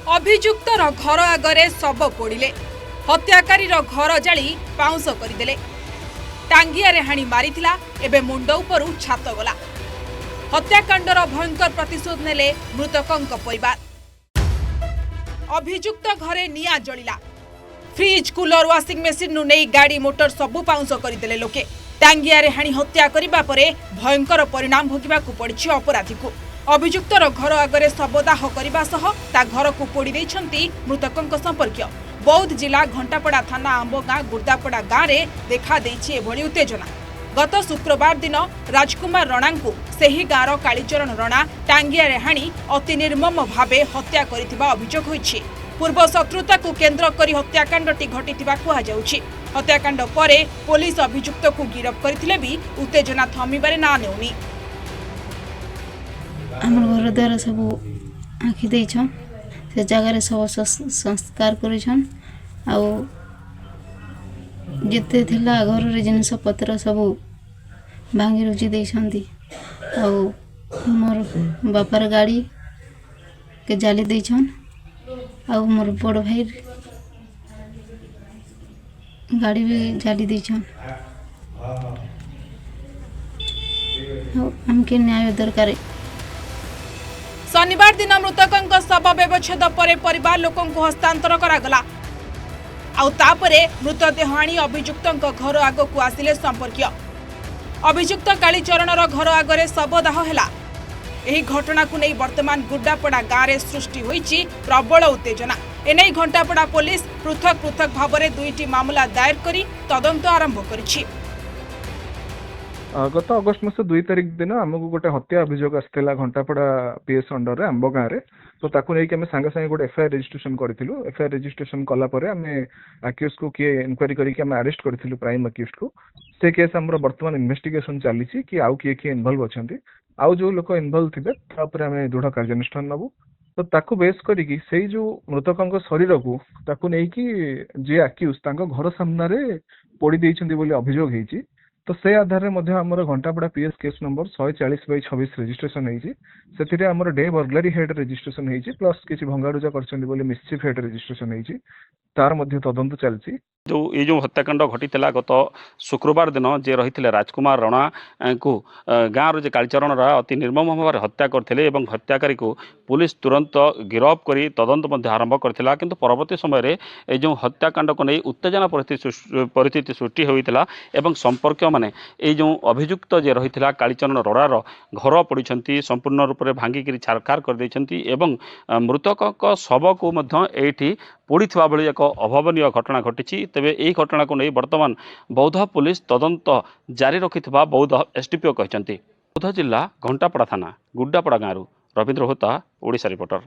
अभियुक्तर घर आगरे शव पोड़िले हत्याकारी घर जाली पाउंस करदेले टांगिया हाणी मारिथिला एबे मुंड उपरु छात गला हत्याकांडर भयंकर प्रतिशोध नेले मृतकंक परिवार। अभियुक्त घरे निया जलिला फ्रिज कूलर वाशिंग मेसिन नु नहीं गाड़ी मोटर सबु पाउंस करदेले लोके टांगिया हाणी हत्या करिबा परे भयंकर परिणाम भोगिबाकू पड़िछि अपराधी को। अभियुक्तर घर आगरे शवदाह करने सह ता घर को पोड़ी देइछंती मृतकंक संपर्कीय। बौद्ध जिला घंटापड़ा थाना आंबगां गुर्दापड़ा गाँव में देखा देइछि एभली उत्तेजना। गत शुक्रवार दिन राजकुमार रणा को सेही गाँवर कालीचरण रणा टांगिया हाणी अति निर्मम भावे हत्या करिथिबा अभियोग होइछि। पूर्व शत्रुता को केन्द्र करी हत्याकांडटी घटिथिबा कुहाଯାଉଛି। हत्याकांड परे पुलिस अभियुक्त को गिरफ्त करथिले भी उत्तेजना थमिबारे ना नेउनी। आमर घर द्वारा सब आँखि देछन से जगह सब संस्कार करिछन आउ जिते थिला घर रे जिनिस पत्र सब भांगी रुचि देछंती आउ मोर बापार गाड़ी के जाली देछन आउ मोर बड़ भाई गाड़ी भी जाली देछन। हमके न्याय दरकार। शनिवार दिन मृतकंक शव व्यवच्छेद पर परिवार लोकों को हस्तांतर करागला। आउ तापरे मृतदेह आनी अभियुक्तंक घर आगकू आसिले संपर्कीय। अभियुक्त कालीचरणर घर आगरे शवदाह हैला। एही घटना को नहीं वर्तमान गुड्डापड़ा गाँव में सृष्टि होईछि प्रबल उत्तेजना। एने घंटापड़ा पुलिस पृथक पृथक भाव में दुईटी मामला दायर करी तदंत आरंभ करिछि। गत अगस्ट मास 2 तारिख दिन आमको गोटे हत्या अभियोग आसाला घंटापड़ा पीएस अंडर रे आंब गाँव में। तो ताकू नहीं आम सांगे सांगे गोटे एफआईआर रजिस्ट्रेशन करूँ। एफआईआर रजिस्ट्रेशन कलापर आम आक्यूज को किए इनक्वारी करके अरेस्ट करूँ प्राइम आक्यूज को। से केस आम बर्तमान इन्वेस्टिगेशन चली कि आउ किए किए इनवल्व अच्छा आउ जो लोक इनवल्व थे आम दृढ़ कार्यानुष्ठान नबू। तो ताकू बेस करी से जो मृतकों शरीर को ताकू नहीं कि जे आक्यूज घर सामने पोड़ी देइछंती बोली अभियोग होती। तो से आधार में आमर घंटापड़ा पीएस केस नंबर 140/26 रजिस्ट्रेशन होती। आमर डे बर्गलारी हेड रजिस्ट्रेशन होती प्लस किसी भंगारुजा कर मिसचिफ हेड रजिस्ट्रेशन होती तार मध्य तदंत चलती। जो ये जो हत्याकांड घटी गत शुक्रवार दिन जे रही राजकुमार रणा को गाँव रे कालीचरण अति निर्मम भाव हत्या करते हत्याकारी को पुलिस तुरंत गिरफ्त कर तदंत आरंभ करथिला। किंतु परवर्ती समय ये जो हत्याकांड को नहीं उत्तेजना परिस्थिति सृष्टि होता एवं संपर्क माने ये जो अभियुक्त जे रही कालीचरण रड़ार घर पड़ी संपूर्ण रूप से भांगिक छारखार कर मृतक शव को ये पोड़ी भाई एक अभावनीय घटना घटी। तेबे यही घटना को नहीं वर्तमान बौद्ध पुलिस तदंत जारी रखिथिबा बौद्ध एसडीपीओ कहते। बौद्ध जिला घंटापड़ा थाना गुड्डापड़ा गाँव रवींद्र होता ओडिशा रिपोर्टर।